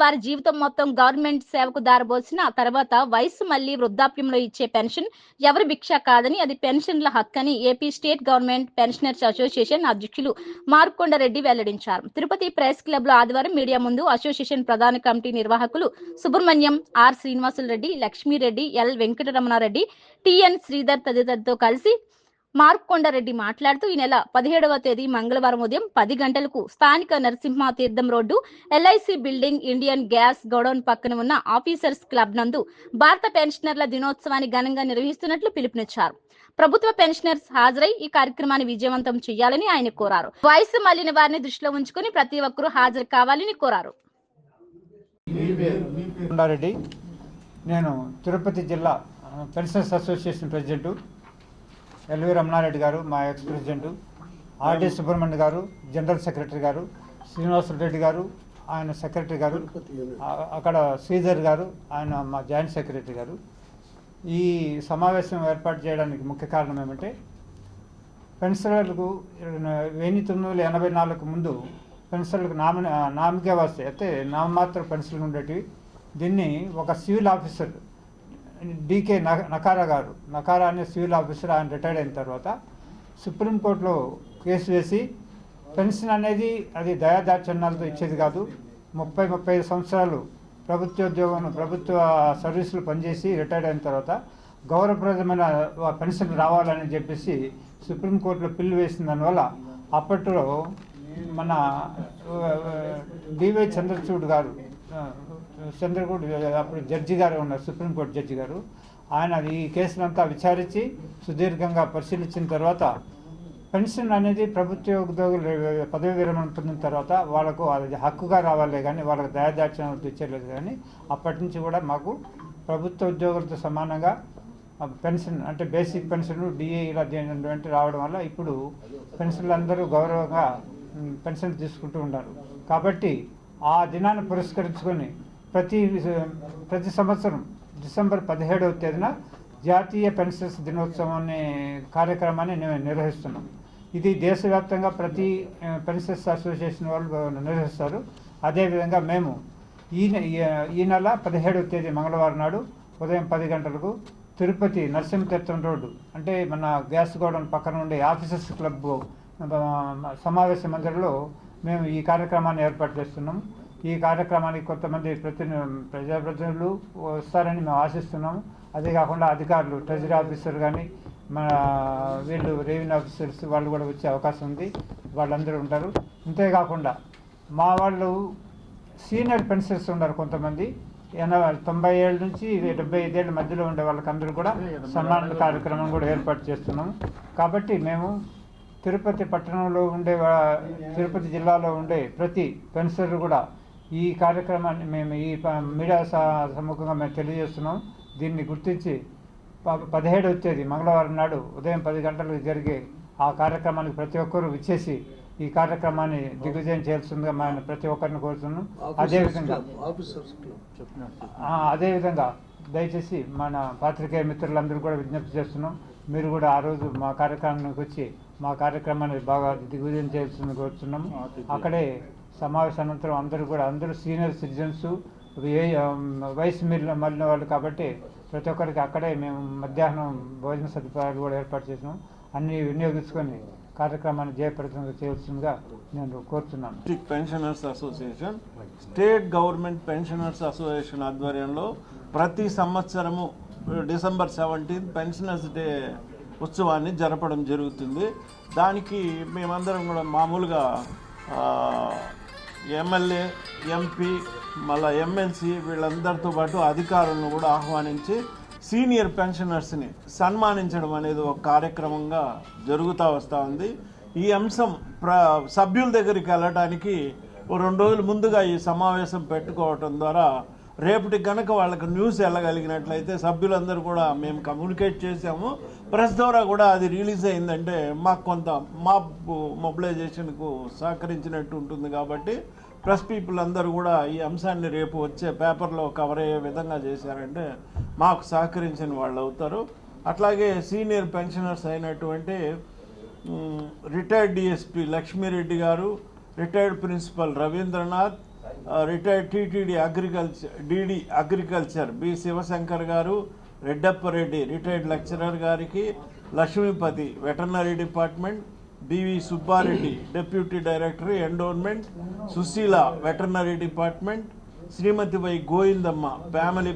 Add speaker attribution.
Speaker 1: వారి జీవితం మొత్తం గవర్నమెంట్ సేవకు దారబోసిన తర్వాత వయసు మళ్లీ వృద్ధాప్యంలో ఇచ్చే పెన్షన్ ఎవరి భిక్ష కాదని, అది పెన్షన్ల హక్కని AP state government pensioners association అధ్యక్షులు మార్కొండరెడ్డి వెల్లడించారు. తిరుపతి ప్రెస్ క్లబ్ లో ఆదివారం మీడియా ముందు అసోసియేషన్ ప్రధాన కమిటీ నిర్వాహకులు Subrahmanyam, R Srinivasula Reddy, Lakshmi Reddy, L Venkataramana Reddy, TN Sridhar తదితరులతో కలిసి మార్కొండరెడ్డి మాట్లాడుతూ ఈ నెల 17వ తేదీ మంగళవారం ఉదయం 10 గంటలకు స్థానిక నరసింహ తీర్థం road LIC building Indian gas godown పక్కన ఉన్న ఆఫీసర్స్ క్లబ్ నందు భారత పెన్షనర్ల దినోత్సవాన్ని ఘనంగా నిర్వహిస్తున్నట్లు పిలుపునిచ్చారు. ప్రభుత్వ పెన్షనర్స్ హాజరై ఈ కార్యక్రమాన్ని విజయవంతం చేయాలని ఆయన కోరారు. వయసు మళ్లిన వారిని దృష్టిలో ఉంచుకుని ప్రతి ఒక్కరూ హాజరు కావాలని కోరారు.
Speaker 2: నేను తిరుపతి జిల్లా pensioners association president LV Ramanareddy గారు మా ఎక్స్ ప్రెసిడెంట్, ఆర్డి సుబ్రహ్మణ్య గారు జనరల్ సెక్రటరీ గారు, శ్రీనివాసరెడ్డి గారు ఆయన సెక్రటరీ గారు, అక్కడ శ్రీధర్ గారు ఆయన మా జాయింట్ సెక్రటరీ గారు. ఈ సమావేశం ఏర్పాటు చేయడానికి ముఖ్య కారణం ఏమంటే పెన్షనర్లకు 1984 ముందు పెన్షన్లకు నామికే వస్తాయి అయితే నామమాత్ర పెన్షన్లు ఉండేటివి. దీన్ని ఒక సివిల్ ఆఫీసర్ డికే నకారా అనే సివిల్ ఆఫీసర్ ఆయన రిటైర్డ్ అయిన తర్వాత సుప్రీంకోర్టులో కేసు వేసి పెన్షన్ అనేది అది దయాదాక్షిణ్యాలతో ఇచ్చేది కాదు, 30-35 సంవత్సరాలు ప్రభుత్వ సర్వీసులు పనిచేసి రిటైర్డ్ అయిన తర్వాత గౌరవప్రదమైన పెన్షన్ రావాలని చెప్పేసి సుప్రీంకోర్టులో పిల్లు వేసిన దానివల్ల అప్పట్లో మన డివై చంద్రచూడ్ అప్పుడు జడ్జి గారు ఉన్నారు, సుప్రీంకోర్టు జడ్జి గారు. ఆయన ఈ కేసునంతా విచారించి సుదీర్ఘంగా పరిశీలించిన తర్వాత పెన్షన్ అనేది ప్రభుత్వ ఉద్యోగులు పదవి విరమణ పొందిన తర్వాత వాళ్ళకు అది హక్కుగా రావాలే కానీ వాళ్ళకు దయాదాక్షిణ్యాలతో ఇచ్చేయలేదు. కానీ అప్పటి నుంచి కూడా మాకు ప్రభుత్వ ఉద్యోగులతో సమానంగా పెన్షన్ అంటే బేసిక్ పెన్షన్ డిఏ ఇలా వంటి రావడం వల్ల ఇప్పుడు పెన్షన్లు అందరూ గౌరవంగా పెన్షన్ తీసుకుంటూ ఉన్నారు. కాబట్టి ఆ దినాన్ని పురస్కరించుకొని ప్రతి సంవత్సరం డిసెంబర్ 17వ తేదీన జాతీయ పెన్షనర్స్ దినోత్సవం అనే కార్యక్రమాన్ని నిర్వహిస్తున్నాం. ఇది దేశవ్యాప్తంగా ప్రతి పెన్షనర్స్ అసోసియేషన్ వాళ్ళు నిర్వహిస్తారు. అదేవిధంగా మేము ఈ నెల 17వ తేదీ మంగళవారం నాడు ఉదయం 10 గంటలకు తిరుపతి నరసింహతీర్థం రోడ్డు అంటే మన గ్యాస్ గోడౌన్ పక్కన ఉండే ఆఫీసర్స్ క్లబ్ సమావేశ మందిరంలో మేము ఈ కార్యక్రమాన్ని ఏర్పాటు చేస్తున్నాం. ఈ కార్యక్రమానికి కొంతమంది ప్రజాప్రతినిధులు వస్తారని మేము ఆశిస్తున్నాము. అదే కాకుండా అధికారులు ట్రెజరీ ఆఫీసర్ కానీ మన వీళ్ళు రెవెన్యూ ఆఫీసర్స్ వాళ్ళు కూడా వచ్చే అవకాశం ఉంది, వాళ్ళందరూ ఉంటారు. అంతేకాకుండా మా వాళ్ళు సీనియర్ పెన్షనర్స్ ఉన్నారు కొంతమంది 90 ఏళ్ళ నుంచి 75 ఏళ్ళ మధ్యలో ఉండే వాళ్ళకందరూ కూడా సన్మాన కార్యక్రమం కూడా ఏర్పాటు చేస్తున్నాము. కాబట్టి మేము తిరుపతి పట్టణంలో తిరుపతి జిల్లాలో ఉండే ప్రతి పెన్షనర్ కూడా ఈ కార్యక్రమాన్ని మేము ఈ మీడియా సముఖంగా మేము తెలియజేస్తున్నాం. దీన్ని గుర్తించి 17వ తేదీ మంగళవారం నాడు ఉదయం 10 గంటలకు జరిగే ఆ కార్యక్రమానికి ప్రతి ఒక్కరూ విచ్చేసి ఈ కార్యక్రమాన్ని దిగ్విజయం చేయాల్సిందిగా మనం ప్రతి ఒక్కరిని కోరుతున్నాం. అదేవిధంగా దయచేసి మన పాత్రికేయ మిత్రులందరూ కూడా విజ్ఞప్తి చేస్తున్నాం, మీరు కూడా ఆ రోజు మా కార్యక్రమానికి వచ్చి మా కార్యక్రమాన్ని బాగా దిగ్విజయం చేయాల్సింది కోరుతున్నాము. అక్కడే సమావేశం అనంతరం అందరూ సీనియర్ సిటిజన్స్ వయసు మళ్ళిన వాళ్ళు కాబట్టి ప్రతి ఒక్కరికి అక్కడే మేము మధ్యాహ్నం భోజన సదుపాయాలు కూడా ఏర్పాటు చేసినాం. అన్ని వినియోగించుకొని కార్యక్రమాన్ని జయప్రదంగా చేయాల్సిందిగా నేను కోరుతున్నాను.
Speaker 3: Pensioners association state government pensioners association ఆధ్వర్యంలో ప్రతి సంవత్సరము డిసెంబర్ 17 పెన్షనర్స్ డే ఉత్సవాన్ని జరపడం జరుగుతుంది. దానికి మేమందరం కూడా మామూలుగా ఎమ్మెల్యే, ఎంపీ, మళ్ళీ ఎమ్మెల్సీ వీళ్ళందరితో పాటు అధికారులను కూడా ఆహ్వానించి సీనియర్ పెన్షనర్స్ని సన్మానించడం అనేది ఒక కార్యక్రమంగా జరుగుతూ వస్తూ ఉంది. ఈ అంశం సభ్యుల దగ్గరికి వెళ్ళడానికి 2 రోజుల ముందుగా ఈ సమావేశం పెట్టుకోవటం ద్వారా రేపటి కనుక వాళ్ళకి న్యూస్ వెళ్ళగలిగినట్లయితే సభ్యులందరూ కూడా మేము కమ్యూనికేట్ చేసాము, ప్రెస్ ద్వారా కూడా అది రిలీజ్ అయిందంటే మాకు కొంత మొబిలైజేషన్కు సహకరించినట్టు ఉంటుంది. కాబట్టి ప్రెస్ పీపుల్ అందరూ కూడా ఈ అంశాన్ని రేపు వచ్చే పేపర్లో కవర్ అయ్యే విధంగా చేశారంటే మాకు సహకరించిన వాళ్ళు అవుతారు. అట్లాగే సీనియర్ పెన్షనర్స్ అయినటువంటి రిటైర్డ్ డిఎస్పీ లక్ష్మీరెడ్డి గారు, retired principal Ravindranath, retired TTD DD agriculture B Shivashankar గారు, రెడ్డప్పరెడ్డి రిటైర్డ్ లెక్చరర్ గారికి, Lakshmipathi veterinary department, BV Subbareddy deputy director endowment, Sushila veterinary department, Shrimati Y Govindamma family